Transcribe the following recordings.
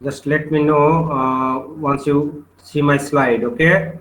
Just let me know once you see my slide, okay?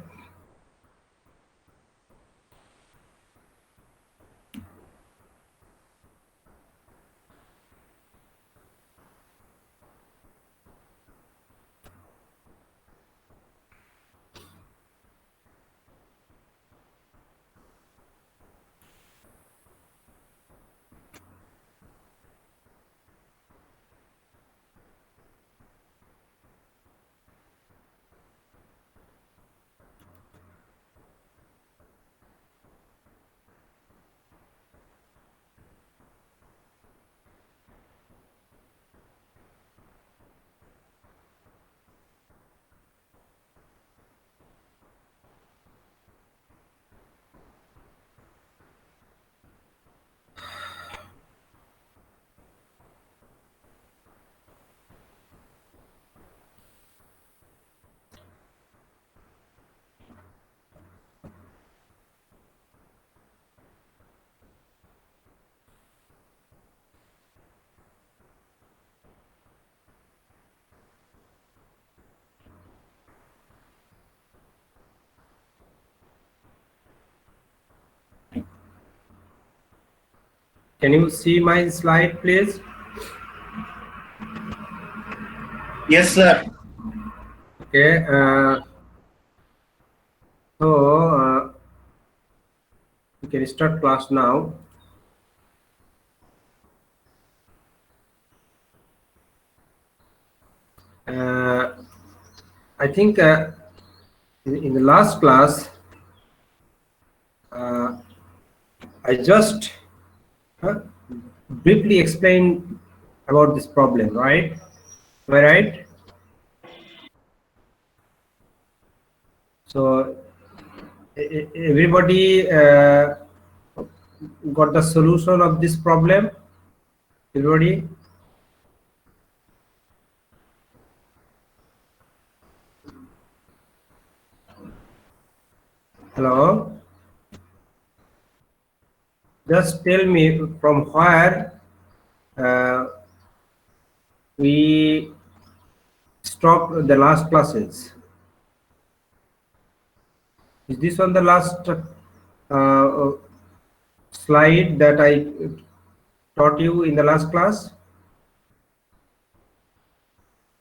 Can you see my slide, please? Yes, sir. Okay. We can start class now. I think in the last class, I just briefly explained about this problem, right? Am I right? So everybody got the solution of this problem? Everybody? Hello? Just tell me from where we stopped the last classes. Is this on the last slide that I taught you in the last class?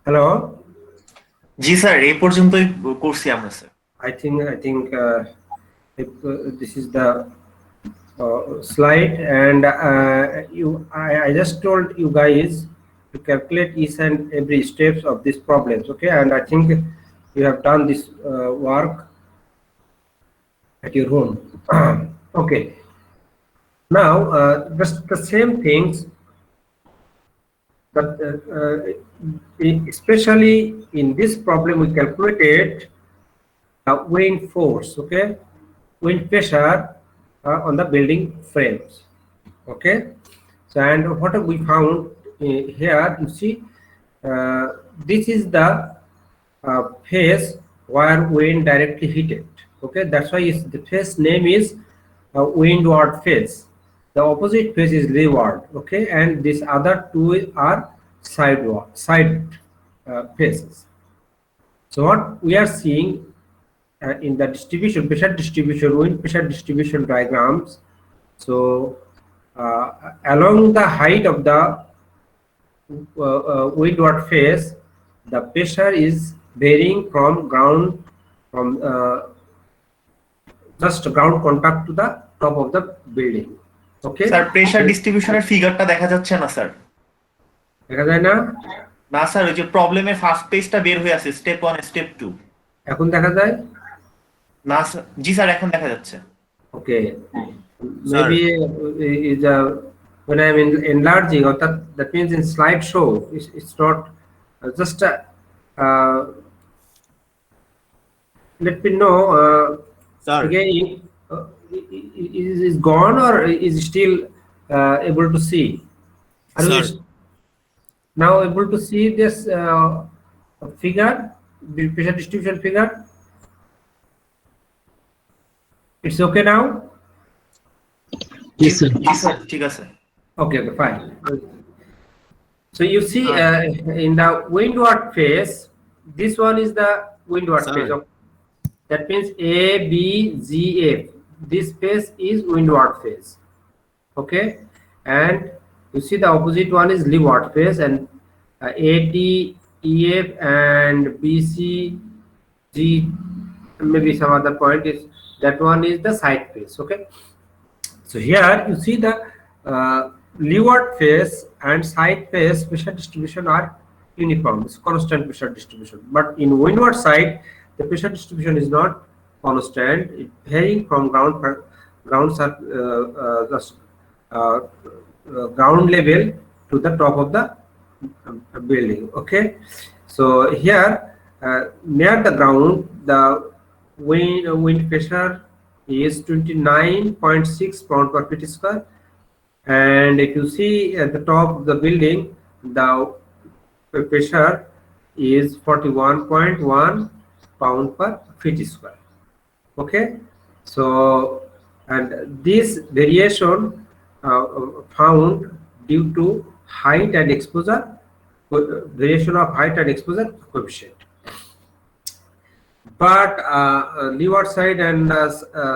Hello? G sir, এই পর্যন্তই করছি আমরা sir. I think if, this is the slide, and I just told you guys to calculate each and every steps of these problems, okay? And I think you have done this work at your home. Okay. Now just the same things, but especially in this problem we calculated wind force, okay, wind pressure on the building frames, okay. So and what have we found here, you see, this is the face where wind directly hit it, okay. That's why the face name is windward face. The opposite face is leeward, okay, and these other two are side faces. So what we are seeing in the distribution, pressure distribution, wind pressure distribution diagrams. So along the height of the windward face, the pressure is varying from ground, from just ground contact to the top of the building, okay. Sir, pressure ডিস্ট্রিবিউশনের ফিগারটা দেখা যাচ্ছে না sir? দেখা যায় না? না sir, ওই যে প্রবলেমের ফার্স্ট পেজটা বের হয়ে আছে, স্টেপ 1 স্টেপ 2। এখন দেখা যায়? না স্যার, জি স্যার, এখন দেখা যাচ্ছে। Okay, maybe is when I'm enlarging, or that means in slideshow it's not just let me know again, is gone or is still able to see? Are you now able to see this figure, the pressure distribution figure? It's okay now? G sir, ঠিক আছে। Okay, fine. So you see in the windward phase, this one is the windward Sir. phase. That means A, B, G, F. This phase is windward phase. Okay, and you see the opposite one is leeward phase, and A, D, E, F, and B, C, G, maybe some other point is that one is the side phase. Okay, so here you see the leeward phase and side phase pressure distribution are uniform, it's constant pressure distribution. But in windward side, the pressure distribution is not constant. It varying from ground level to the top of the building. Okay, so here near the ground, the wind pressure is 29.6 pound per feet square, and if you see at the top of the building, the pressure is 41.1 pound per feet square. Okay, so and this variation found due to height and exposure, variation of height and exposure coefficient. But leeward side and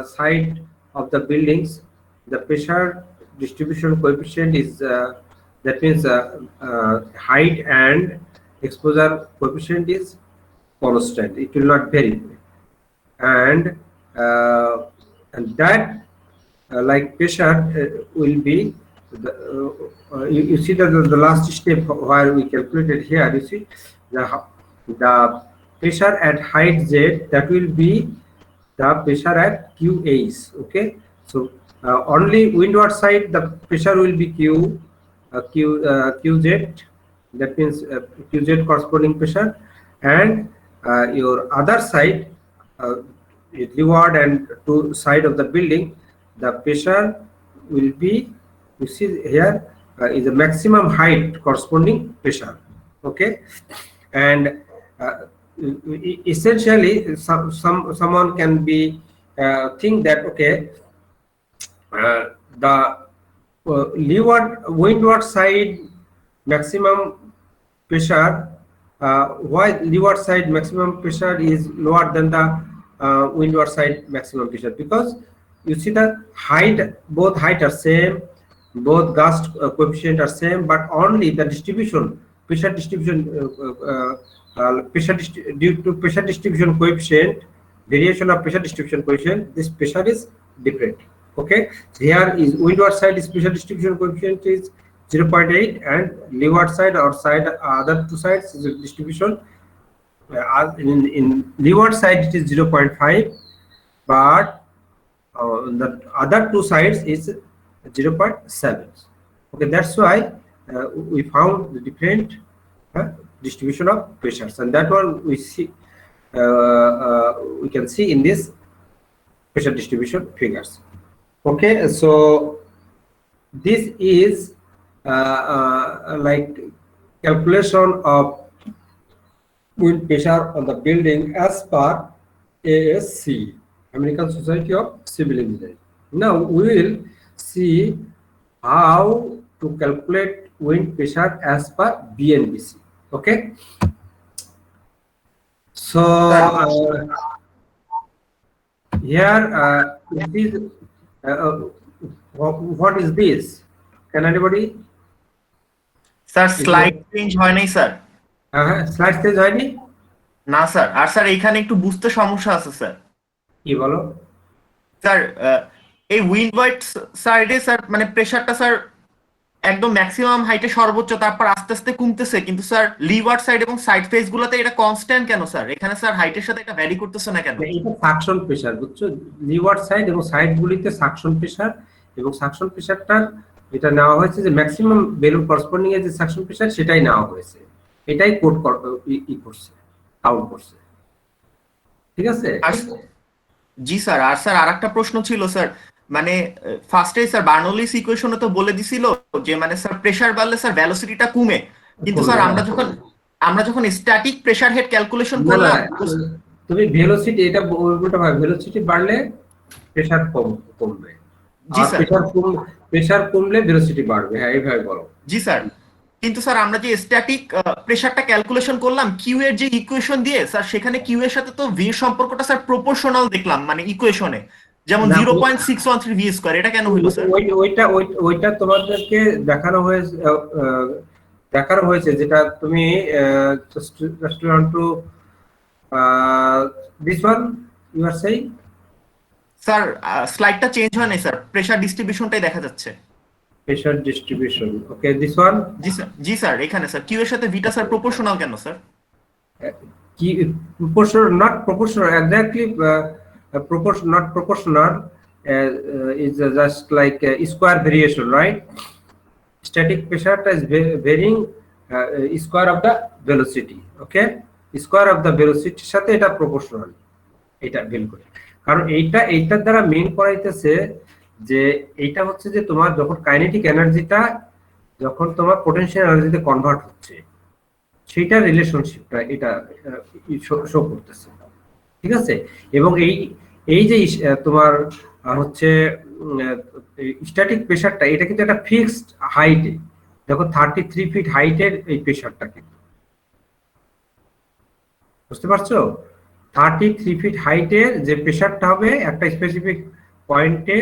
side of the buildings, the pressure distribution coefficient is that means height and exposure coefficient is constant. It will not vary, and that like pressure will be you see that the last step where we calculated here. You see the pressure at height Z, that will be the pressure at QAs. Okay, so only windward side the pressure will be QZ, that means QZ corresponding pressure, and your other side, leeward and to side of the building, the pressure will be, you see here is the maximum height corresponding pressure. Okay, and essentially someone can be think that okay, the windward side maximum pressure, why leeward side maximum pressure is lower than the windward side maximum pressure? Because you see the height, both height are same, both gust coefficient are same, but only the distribution, pressure distribution, due to pressure distribution coefficient, variation of pressure distribution coefficient, this pressure is different. Okay, so here is windward side is pressure distribution coefficient is 0.8, and leeward side or side other two sides is a distribution. In leeward side it is 0.5, but the other two sides is 0.7. Okay, that's why we found the different distribution of pressures, and that one we see we can see in this pressure distribution figures. Okay, so this is like calculation of wind pressure on the building as per ASC, American Society of Civil Engineering. Now we will see how to calculate wind pressure as per BNBC. Okay, so here this is what is this? Can anybody? Sir slide change হয় নাই sir. Slide change হয়নি? না sir, আর sir এখানে একটু বুঝতে সমস্যা আছে sir. কি বলো? স্যার এই উইন্ডওয়ার্ড সাইডে স্যার মানে প্রেসারটা স্যার একদম ম্যাক্সিমাম হাইটে সর্বোচ্চ, তারপর আস্তে আস্তে কমতেছে, কিন্তু স্যার লিওয়ার্ড সাইড এবং সাইড ফেস গুলোতে এটা কনস্ট্যান্ট কেন স্যার? এখানে স্যার হাইটের সাথে এটা ভ্যারি করতেছে না কেন? এটা সাকশন প্রেসার, বুঝছো? লিওয়ার্ড সাইড এবং সাইড গুলিতে সাকশন প্রেসার, এবং সাকশন প্রেসারটা এটা নেওয়া হয়েছে যে ম্যাক্সিমাম বেলুন করসপন্ডিং এর যে সাকশন প্রেসার সেটাই নেওয়া হয়েছে, এটাই কোড করছে, কাউন্ট করছে। ঠিক আছে? জি স্যার। আর স্যার আরেকটা প্রশ্ন ছিল স্যার, মানে ফার্স্টে স্যার বার্নৌলিস ইকুয়েশনে তো বলে দিছিল যে মানে স্যার প্রেসার বাড়লে স্যার ভেলোসিটিটা কমে, কিন্তু স্যার আমরা যখন স্ট্যাটিক প্রেসার হেড ক্যালকুলেশন করলাম, তুমি ভেলোসিটি এটা উল্টা ভাবে, ভেলোসিটি বাড়লে প্রেসার কমবে। জি স্যার। প্রেসার কমলে ভেলোসিটি বাড়বে। হ্যাঁ, এইভাবে বলো। জি স্যার। কিন্তু স্যার আমরা যে স্ট্যাটিক প্রেসারটা ক্যালকুলেশন করলাম কিউ এর যে ইকুয়েশন দিয়ে স্যার, সেখানে কিউ এর সাথে তো ভি এর সম্পর্কটা স্যার প্রপোর্শনাল দেখলাম, মানে ইকুয়েশনে যেমন না 0.613 ভি স্কয়ার, এটা কেন হইলো স্যার? ওইটা তোমাদেরকে দেখানো হয়েছে দেখানো হয়েছে যেটা তুমি just want to this one you are saying. Sir স্লাইডটা চেঞ্জ হয় নাই স্যার, প্রেসার ডিস্ট্রিবিউশনটাই দেখা যাচ্ছে। Pressure distribution, okay, this one. G sir, এখানে স্যার কিউ এর সাথে ভিটা স্যার প্রপোর্শনাল কেন sir? Key proportional, not proportional exactly, not proportional, is just like square variation, right? Static pressure is varying square of the velocity, okay? Square of the velocity সাথে এটা proportional, এটা বিলকুল। কারণ এইটার দ্বারা মেইন করাইতেছে যে এইটা হচ্ছে যে তোমার যখন কাইনেটিক এনার্জিটা যখন তোমার পোটেনশিয়াল এনার্জিতে কনভার্ট হচ্ছে সেইটা রিলেশনশিপটা এটা শো করতেছে, ঠিক আছে? এবং এই যে তোমার হচ্ছে স্ট্যাটিক প্রেসারটা, এটা কিন্তু একটা ফিক্সড হাইটে, দেখো 33 ফিট হাইটের এই প্রেসারটা, কিন্তু বুঝতে পারছো? 33 ফিট হাইটের যে প্রেসারটা হবে একটা স্পেসিফিক পয়েন্টে,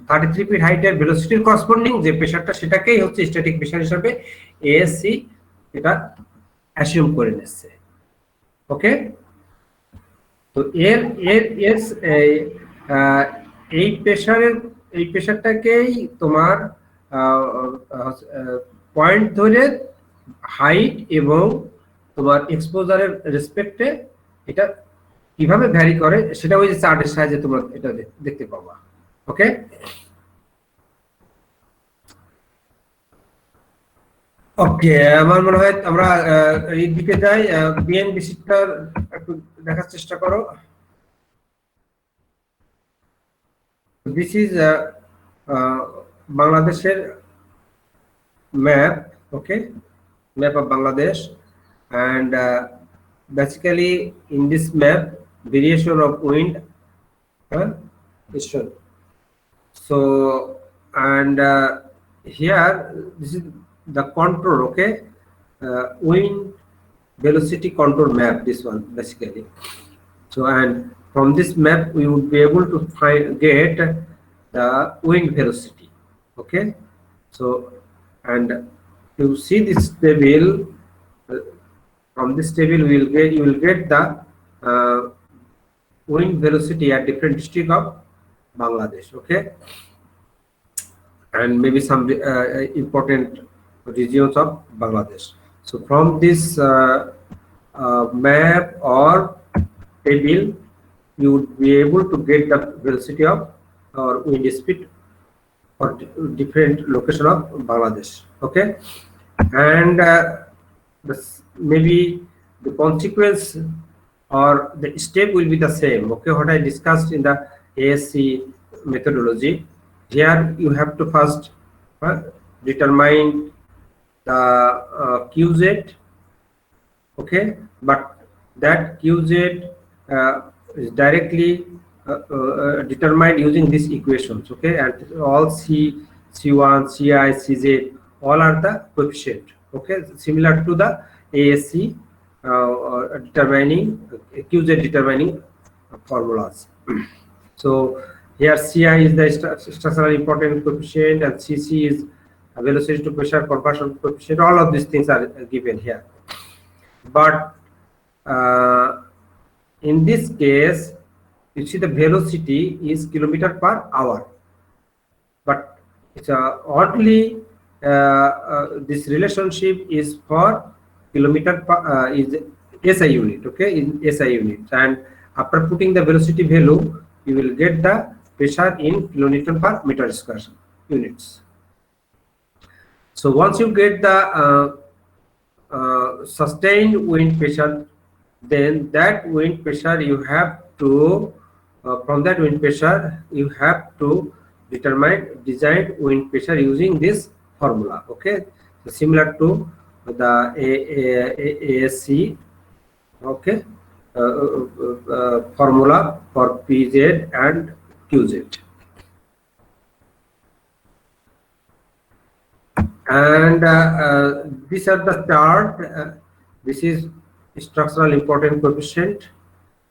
33 ফিট হাইটের ভেলোসিটির করসপন্ডিং যে প্রেসারটা, সেটাকেই হচ্ছে স্ট্যাটিক প্রেসার হিসেবে এএসসি এটা অ্যাসিউম করে নিচ্ছে, ওকে? তো এই প্রেসারটাকেই তোমার পয়েন্ট ধরে হাইট এবং তোমার এক্সপোজারের রেসপেক্টে এটা কিভাবে ভ্যারি করে সেটা ওই যে চার্টের সাহায্যে তোমরা এটা দেখতে পাবা, ওকে? ওকে, আমার মনে হয় আমরা এই দিকে যাই। বিএনবিসিটা একটু দেখার চেষ্টা করো। দিস ইজ বাংলাদেশের map, okay? Map of Bangladesh, and basically in this map variation of wind is shown. So and here this is the contour, okay? Wind velocity contour map, this one basically. So and from this map we would be able to get the wind velocity, okay? So and you see this table, from this table you will get the wind velocity at different district of Bangladesh, okay? And maybe some important regions of Bangladesh. So from this map or table you would be able to get the velocity of or wind speed for different location of Bangladesh, okay? And maybe the consequence or the step will be the same, okay? What I discussed in the ASC methodology, here you have to first determine the QZ, okay? But that QZ is directly determined using these equations, okay? And all C1, CI, CZ, all are the coefficient, okay? Similar to the ASC determining QZ determining formulas. So here CI is the structural important coefficient and CC is velocity to pressure conversion coefficient. All of these things are given here. But in this case, you see the velocity is kilometer per hour. But it's oddly this relationship is for kilometer per is SI unit, okay? In SI unit, and after putting the velocity value you will get the pressure in kilonewton per meter square units. So once you get the sustained wind pressure, then that wind pressure you have to from that wind pressure you have to determine desired wind pressure using this formula, okay? So similar to the ASC, okay? Formula for PZ and QZ. And these are the chart. This is structural important coefficient,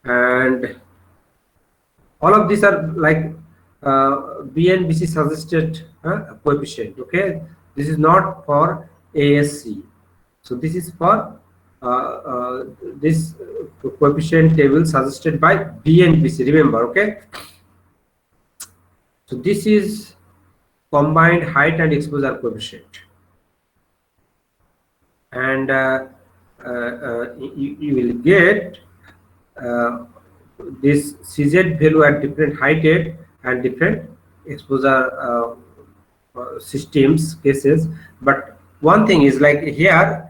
and all of these are like BNBC suggested coefficient. Okay, this is not for ASC. So this is for this coefficient table suggested by BNBC. Remember, okay. So this is combined height and exposure coefficient, and you will get this CZ value at different height and different exposure systems cases. But one thing is, like here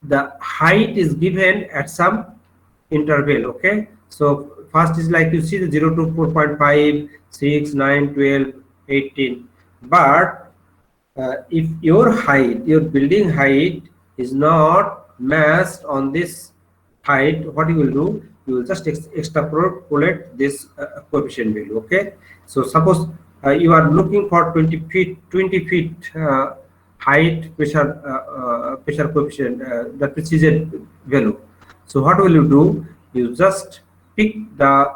the height is given at some interval. Okay, so first is like you see the 0 to 4.5, 6, 9, 12, 18. But if your height, your building height is not matched on this height, what you will do, you will just extrapolate this coefficient value. Okay, so suppose you are looking for 20 feet height pressure coefficient, that is a value. So what will you do? You just pick the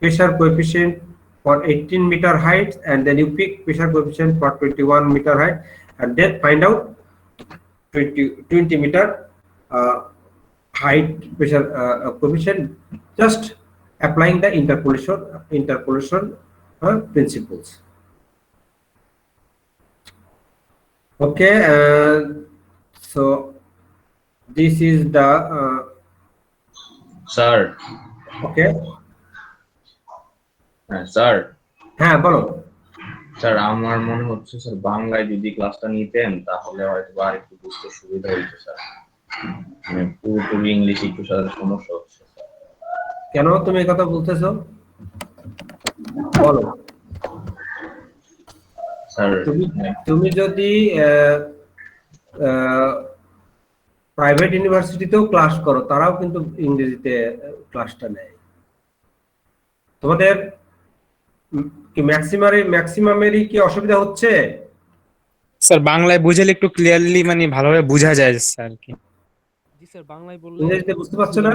pressure coefficient for 18 meter height, and then you pick pressure coefficient for 21 meter height, and then find out 20 meter height pressure coefficient, just applying the interpolation principles. Okay, so this is the sir okay. হ্যাঁ sir হ্যাঁ বলো। Sir আমার মনে হচ্ছে sir বাংলায় যদি ক্লাসটা নিতেন তাহলে হয়তো আর একটু বুঝতে সুবিধা হতো স্যার, মানে পুরোপুরি ইংলিশ একটু স্যার সমস্যা হচ্ছে স্যার। কেন তুমি এই কথা বলতেছো বলো। স্যার তুমি যদি প্রাইভেট ইউনিভার্সিটিতেও ক্লাস করো, তারাও কিন্তু ইংরেজিতে ক্লাসটা নেয়। তোমাদের কি ম্যাক্সিমামেরই কি অসুবিধা হচ্ছে? স্যার বাংলায় বুঝালে একটু ক্লিয়ারলি মানে ভালোভাবে বোঝা যায় স্যার কি। জি স্যার বাংলায় বললে ইংরেজিতে বুঝতে পারছো না?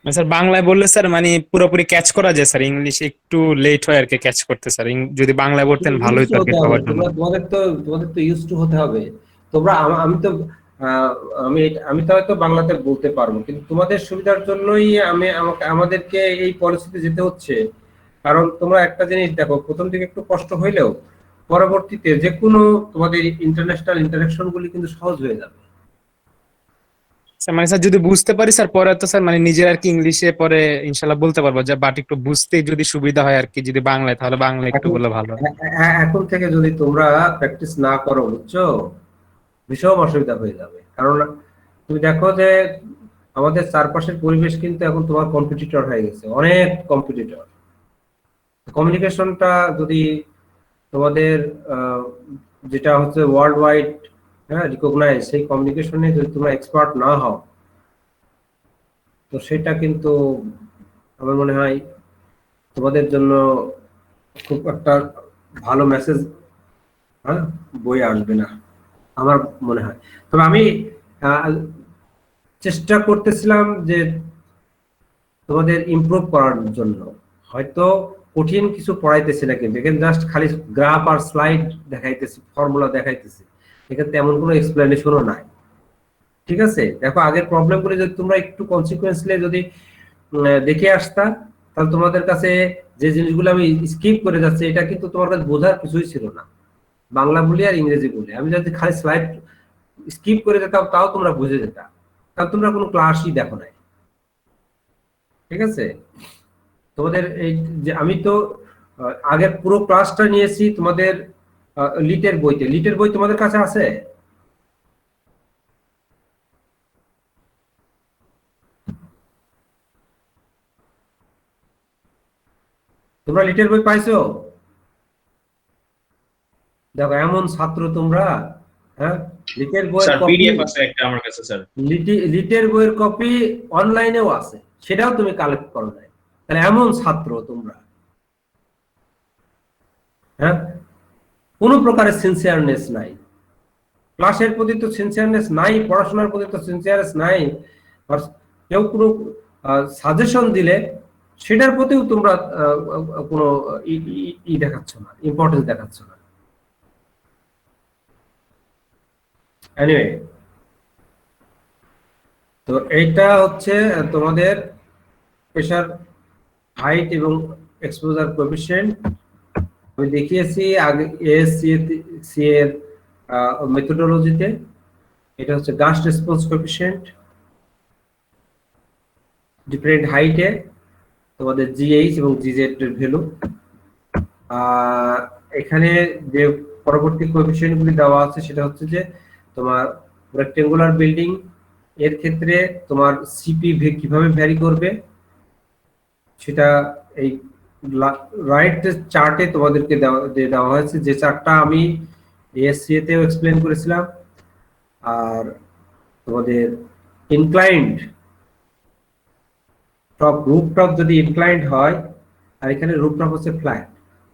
স্যার বাংলায় বললে স্যার মানে পুরোপুরি ক্যাচ করা যায় স্যার, ইংলিশে একটু লেট হয় আর কি ক্যাচ করতে স্যার। যদি বাংলায় বলতেন ভালো হতো আর কি সবার জন্য। তোমাদের তো ইউজ টু হতে হবে। তোমরা আমি তো হয়তো বাংলাতে বলতে পারবো, কিন্তু তোমাদের সুবিধার জন্যই আমাদেরকে এই পরিস্থিতি যেতে হচ্ছে। কারণ তোমরা একটা জিনিস দেখো, প্রথম দিকে একটু কষ্ট হইলেও পরবর্তীতে যে কোনো তোমাদের ইন্টারন্যাশনাল ইন্টারাকশন গুলি কিন্তু সহজ হয়ে যাবে। স্যার মানে স্যার যদি বুঝতে পারি স্যার পরে তো স্যার মানে নিজের আর কি ইংলিশে পরে ইনশাআল্লাহ বলতে পারবো, যে বাট একটু বুঝতে যদি সুবিধা হয় আর কি যদি বাংলায়, তাহলে বাংলা একটু বললে ভালো। এখন থেকে যদি তোমরা প্র্যাকটিস না করো, বুঝছো, ভীষণ অসুবিধা হয়ে যাবে। কারণ তুমি দেখো যে আমাদের চারপাশের পরিবেশ কিন্তু এখন তোমার কম্পিটিটর হয়ে গেছে, অনেক কম্পিটিটর। কমিউনিকেশনটা যদি তোমাদের যেটা হচ্ছে ওয়ার্ল্ড ওয়াইড রিকগনাইজ, সেই কমিউনিকেশনে যদি তোমরা এক্সপার্ট না হও, তো সেটা কিন্তু আমার মনে হয় তোমাদের জন্য খুব একটা ভালো মেসেজ বয়ে আসবে না, আমার মনে হয়। তবে আমি চেষ্টা করতেছিলাম যে তোমাদের ইমপ্রুভ করার জন্য। হয়তো কঠিন কিছু পড়াইতেছি না, কিন্তু এখানে জাস্ট খালি গ্রাফ আর স্লাইড দেখাইতেছি, ফর্মুলা দেখাইতেছি, এখানে তেমন কোনো এক্সপ্লেনেশনও নাই। ঠিক আছে, দেখো আগের প্রবলেমগুলো যদি তোমরা একটু কনসিকুয়েন্সলি যদি দেখে আসতা, তাহলে তোমাদের কাছে যে জিনিসগুলো আমি স্কিপ করে যাচ্ছি, এটা কিন্তু তোমার কাছে বোঝার কিছুই ছিল না, বাংলা বলি আর ইংরেজি বলি। আমি যদি খালি স্লাইড স্কিপ করে যেতাম, তাও তোমরা বুঝে যেতা, কারণ তোমরা কোনো ক্লাসই দেখো নাই। ঠিক আছে, তোমাদের এই যে আমি তো আগের পুরো ক্লাসটা নিয়েছি তোমাদের লিটের বইতে। লিটের বই তোমাদের কাছে আছে? তোমরা লিটের বই পাইছো? দেখো এমন ছাত্র তোমরা, হ্যাঁ, লিটের বইয়ের কপি পিডিএফ আছে একটা আমার কাছে স্যার। লিটের বইয়ের কপি অনলাইনেও আছে, সেটাও তুমি কালেক্ট করো নাই। তাহলে এমন ছাত্র তোমরা, হ্যাঁ, কোনো প্রকারের সিনসিয়ারনেস নাই। ক্লাসের প্রতি তো সিনসিয়ারনেস নাই, পড়াশোনার প্রতি তো সিনসিয়ারনেস নাই, আর কেউ কোনো সাজেশন দিলে সেটার প্রতিও তোমরা কোনো দেখাচ্ছ না, ইম্পর্টেন্স দেখাচ্ছ না। এনিওয়ে, তো এইটা হচ্ছে তোমাদের প্রেশার হাইট এবং এক্সপোজার কোএফিসিয়েন্ট। আমি দেখিয়েছি আগে এএসসি এর মেথোডোলজিতে। এটা হচ্ছে গাস্ট রেসপন্স কোএফিসিয়েন্ট ডিফারেন্ট হাইটে তোমাদের জিএইচ এবং জিজেড এর ভ্যালু। এখানে যে পরবর্তী কোএফিসিয়েন্ট গুলি দেওয়া আছে সেটা হচ্ছে যে তোমার রেক্টেঙ্গুলার বিল্ডিং এর ক্ষেত্রে তোমার সিপি কিভাবে ভ্যারি করবে সেটা এই রাইট চার্টে তোমাদেরকে দেওয়া হয়েছে, যে চার্টটা আমি এএসসি তেও এক্সপ্লেন করেছিলাম। আর তোমাদের ইনক্লাইন্ড রুফটপ যদি ইনক্লাইন্ড হয়, আর এখানে রুফটপ হচ্ছে ফ্ল্যাট,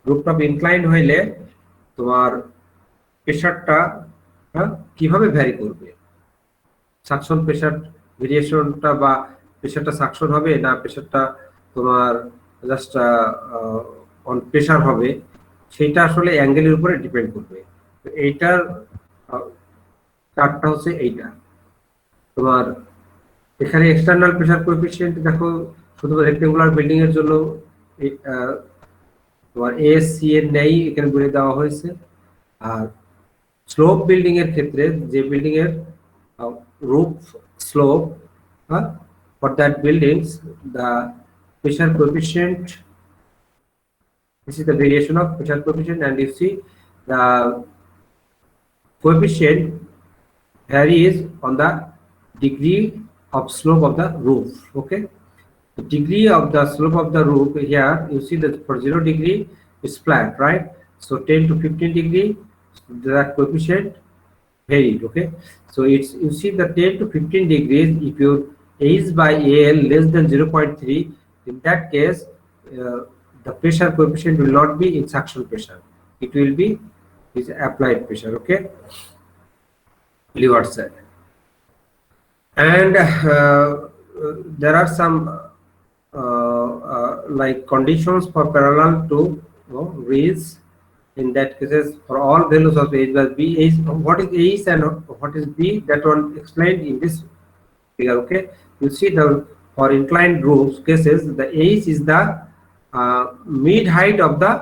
রুফটপ ইনক্লাইন্ড হইলে তোমার প্রেসারটা কিভাবে ভ্যারি করবে, সাকশন প্রেসার ভেরিয়েশনটা, বা প্রেসারটা সাকশন হবে না প্রেসারটা তোমার জাস্ট অন প্রেসার হবে, সেটা আসলে অ্যাঙ্গেলের উপরে ডিপেন্ড করবে। তো এইটার চার্টটা হচ্ছে এইটা। তোমার এখানে এক্সটার্নাল প্রেসার কোএফিসিয়েন্ট দেখো, শুধু রেক্টেঙ্গুলার বিল্ডিং এর জন্য তোমার এএসসি এর নেই এখানে বলে দেওয়া হয়েছে। আর স্লোপ বিল্ডিং এর ক্ষেত্রে, যে বিল্ডিং এর roof slope for that buildings, the pressure coefficient, this is the variation of pressure coefficient, and you see the coefficient varies on the degree of slope of the roof. Okay, the degree of the slope of the roof here, you see that for 0 degree is flat, right? So 10 to 15 degree, that coefficient varied. Okay, so it's, you see the 10 to 15 degrees, if your H by AL less than 0.3, in that case the pressure coefficient will not be in suction pressure, it will be is applied pressure. Okay, leeward side. And there are some like conditions for parallel to raise. In that cases, for all values of H by B, H, what is H and what is B, that one explained in this figure. Okay, you see the for inclined roofs cases, the H is the mid height of the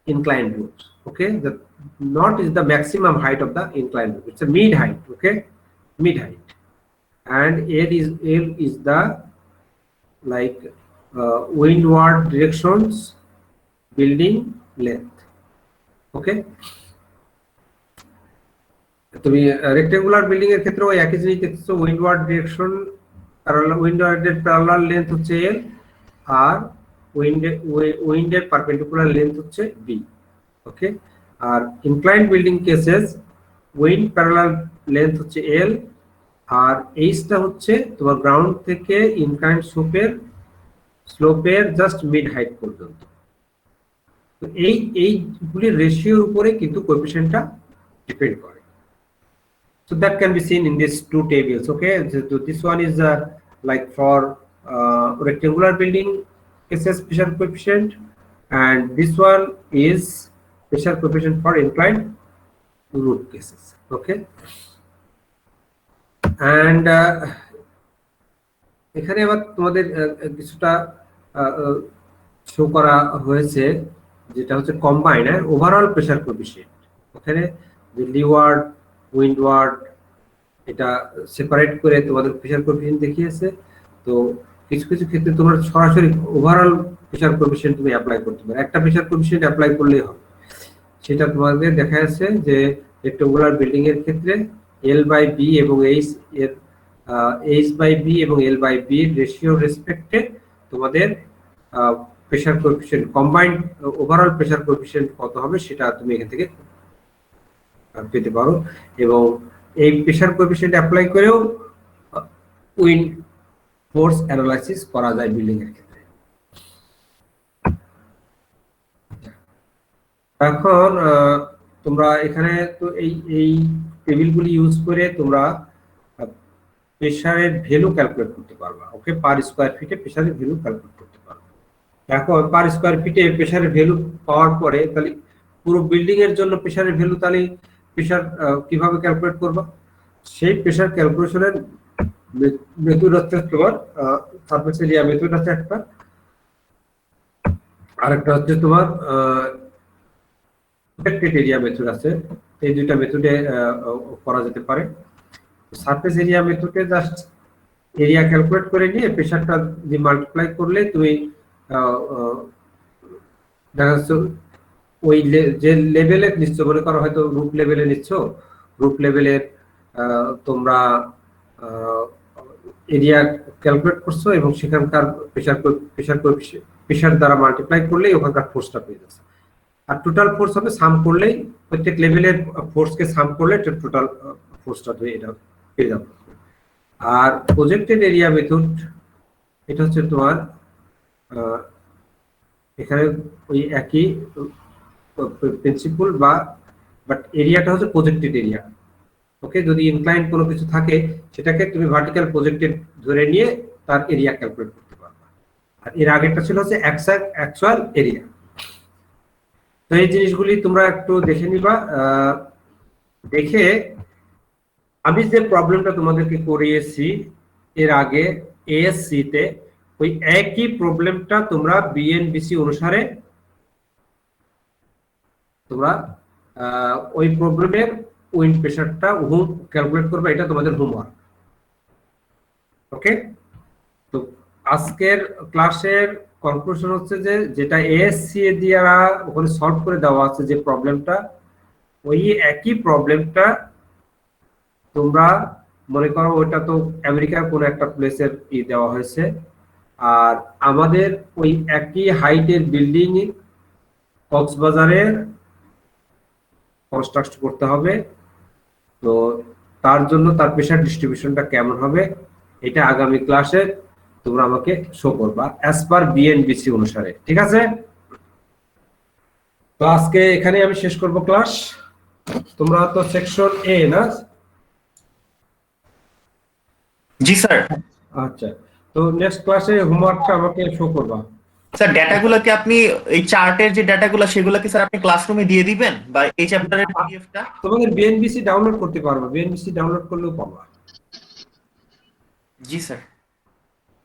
inclined roofs. Okay, the not is the maximum height of the inclined roof, it's a mid height. Okay, mid height. And L is the like windward directions building length. ওকে, তুমি rectangular building এর ক্ষেত্রে ওই একই জিনিস দেখতেছো, windward direction, উইন্ডওয়ার্ডের parallel length হচ্ছে L, আর উইন্ডের পারপেন্ডিকুলার লেন্থ হচ্ছে বি। ওকে, আর inclined building cases wind parallel length হচ্ছে এল, আর এইচটা হচ্ছে তোমার গ্রাউন্ড থেকে ইনক্লাইন্ড স্লোপের জাস্ট মিড হাইট পর্যন্ত। তো এইগুলির রেশিওর উপরে কিন্তু কোএফিসিয়েন্টটা ডিপেন্ড করে। So that can be seen in these two tables. Okay, so this one is like for rectangular building cases pressure coefficient, and this one is pressure coefficient for inclined roof cases. Okay, and এখানে আবার তোমাদের কিছুটা show করা হয়েছে, যেটা হচ্ছে combine overall pressure coefficient. ওখানে যে লিওয়ার্ড উইন্ডওয়ার্ড এটা সেপারেট করে তোমাদের প্রেসার কোএফিসিয়েন্ট দেখিয়েছে। তো কিছু কিছু ক্ষেত্রে তোমরা সরাসরি ওভারঅল প্রেসার কোএফিসিয়েন্ট তুমি অ্যাপ্লাই করতে পারো, একটা প্রেসার কোএফিসিয়েন্ট অ্যাপ্লাই করলেই হবে। সেটা তোমাদের দেখা যাচ্ছে যে রেক্টেঙ্গুলার বিল্ডিং এর ক্ষেত্রে এল বাই বি এবং এইচ এর এইচ বাই বি এবং এল বাই বি এর রেশিও রেসপেক্টে তোমাদের pressure coefficient combined overall pressure coefficient কত হবে সেটা তুমি এখান থেকে পেতে পারো। এবং এই প্রেসার কোএফিসিয়েন্ট অ্যাপ্লাই করেও উইন্ড ফোর্স অ্যানালাইসিস করা যায় বিল্ডিং এর ক্ষেত্রে। এখন তোমরা এখানে তো এই টেবিলগুলি ইউজ করে তোমরা প্রেসারের ভ্যালু ক্যালকুলেট করতে পারবা। ওকে, পার স্কোয়ার ফিটে প্রেসারের ভ্যালু ক্যালকুলেট করতে পারবা। এখন পার স্কোয়ার ফিটে প্রেসারের ভ্যালু পাওয়ার পরে তাহলে পুরো বিল্ডিং এর জন্য প্রেসারের ভ্যালু তাহলে প্রেসার কিভাবে ক্যালকুলেট করবা? সেই প্রেসার ক্যালকুলেশনের মেথড হচ্ছে তোমার সারফেস এরিয়া মেথড আছে একটা, আরেকটা হচ্ছে তোমার প্রটেক্টেড এরিয়া মেথড আছে। এই দুইটা মেথডে করা যেতে পারে। সারফেস এরিয়া মেথডে জাস্ট এরিয়া ক্যালকুলেট করে নিয়ে প্রেসারটা দিয়ে মাল্টিপ্লাই করলে তুমি দেখা যাচ্ছে ওই যে লেভেলে নিচ্ছ, মনে করো হয়তো রুট লেভেলে নিচ্ছ, রুট লেভেলের তোমরা এরিয়া ক্যালকুলেট করছো এবং সেখানকার প্রেসার দ্বারা মাল্টিপ্লাই করলেই ওখানকার ফোর্সটা পেয়ে যাচ্ছে। আর টোটাল ফোর্স হবে সাম করলেই, প্রত্যেক লেভেলের ফোর্সকে সাম করলে টোটাল ফোর্সটা এটা পেয়ে যাবে। আর প্রজেক্টেড এরিয়া মেথড এটা হচ্ছে তোমার এখানে ওই একই প্রিন্সিপল বাট এরিয়াটা হচ্ছে প্রজেক্টেড এরিয়া। ওকে, যদি ইনক্লাইন কোনো কিছু থাকে সেটাকে তুমি ভার্টিক্যাল প্রজেক্টেড ধরে নিয়ে তার এরিয়া ক্যালকুলেট করতে পারবে। আর এর আগেরটা ছিল হচ্ছে অ্যাকচুয়াল এরিয়া। তো এই জিনিসগুলি তোমরা একটু দেখে নিবা। দেখে আমি যে প্রবলেমটা তোমাদেরকে করিয়েছি এর আগে এএসসি তে, ওই একই প্রবলেমটা তোমরা বিএনবিসি অনুসারে তোমরা ওই প্রবলেমের উইন্ড প্রেসারটা ক্যালকুলেট করবে। এটা তোমাদের হোমওয়ার্ক। ওকে, তো আজকের ক্লাসের কনক্লুশন হচ্ছে যে যেটা এএসসি দ্বারা ওখানে সলভ করে দেওয়া আছে যে প্রবলেমটা, ওই একই প্রবলেমটা তোমরা মনে করো ওইটা তো আমেরিকার কোনো একটা প্লেসের দেওয়া হয়েছে, আর আমাদের ওই একই হাইটের বিল্ডিং কক্সবাজারের কনস্ট্রাক্ট করতে হবে। তো তার জন্য তার প্রেসার ডিস্ট্রিবিউশনটা কেমন হবে এটা আগামী ক্লাসে তোমরা আমাকে শো করবা অ্যাজ পার বিএনবিসি অনুসারে। ঠিক আছে, তো আজকে এখানে আমি শেষ করব ক্লাস। তোমরা তো সেকশন এ না? জি স্যার। আচ্ছা, তো নেক্সট ক্লাসে হোমওয়ার্কটা আমাকে শো করবা। স্যার ডেটাগুলো কি আপনি এই চার্টের যে ডেটাগুলো সেগুলো কি স্যার আপনি ক্লাসরুমে দিয়ে দিবেন বা এই চ্যাপ্টারের পিডিএফটা? তোমাদের বিএনবিসি ডাউনলোড করতে পারবা, বিএনবিসি ডাউনলোড করলেও পাবা। জি স্যার।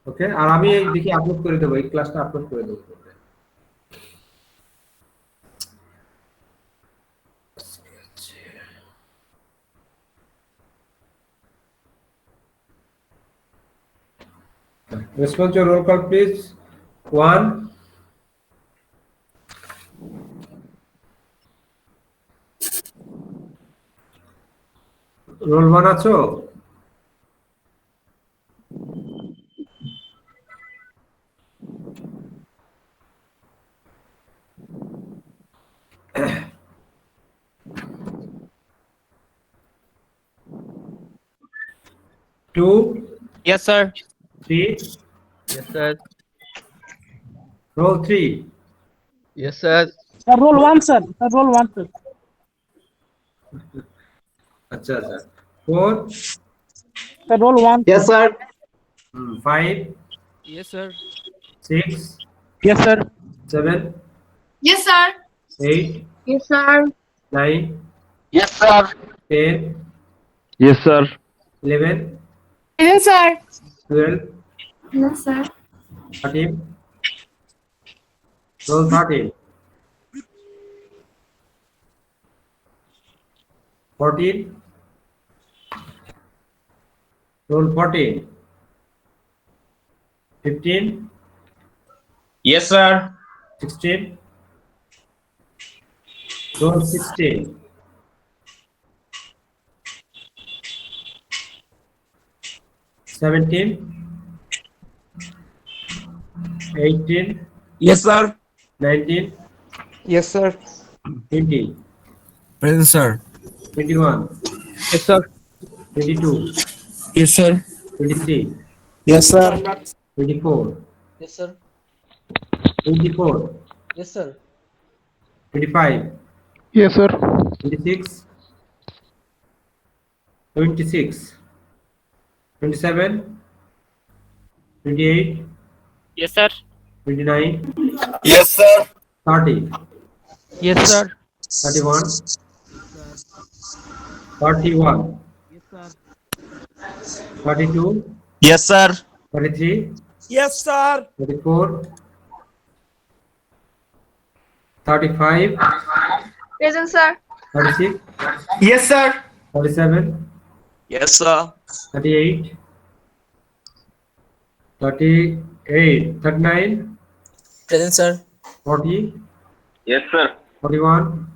ওকে, আর আমি এই দেখি আপলোড করে দেবো, এই ক্লাসটা আপলোড করে দেবো। Response your roll call, please. 1. Roll 1 আছো? Two. Yes, sir. 3. Yes, sir. Roll 3. Yes, sir. Roll one, sir. Roll one, sir. আচ্ছা আচ্ছা। 4. Roll one. Yes, sir. 5. Yes, sir. 6. Yes, sir. 7. Yes, sir. 8. Yes, sir. 9. Yes, sir. 10. Yes, sir. 11. Yes, sir. 12. Yes, sir. 13. Roll 13. 14. Roll 14. 15. Yes, sir. 16. Roll 16. 17. 18. Yes, sir. 19. Yes, sir. 20. Present, sir. 21. Yes, sir. 22. Yes, sir. 23. Yes, sir. 24. Yes, sir. 24. Yes, sir. 25. Yes, sir. 26. 26, 27, 28, Yes, sir. 29, Yes, sir. 30, Yes, sir. 31, 31, 32, Yes, sir. 33, Yes, sir. 34, 35, Present, sir. 36, Yes, sir. 37, Yes, sir. 38, 38, 39, Present, sir. 40, Yes, sir. 41,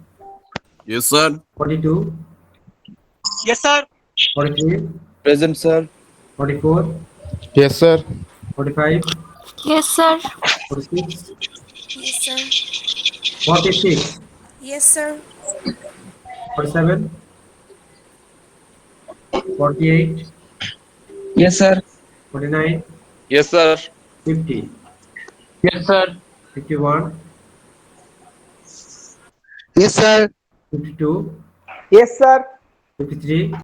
Yes, sir. 42, Yes, sir. 43, Present, sir. 44, Yes, sir. 45, Yes, sir. 46, Yes, sir. 46, Yes, sir. 47, 48, Yes, sir. 49, Yes, sir. 50, Yes, sir. 51, Yes, sir. 52, Yes, sir. 53,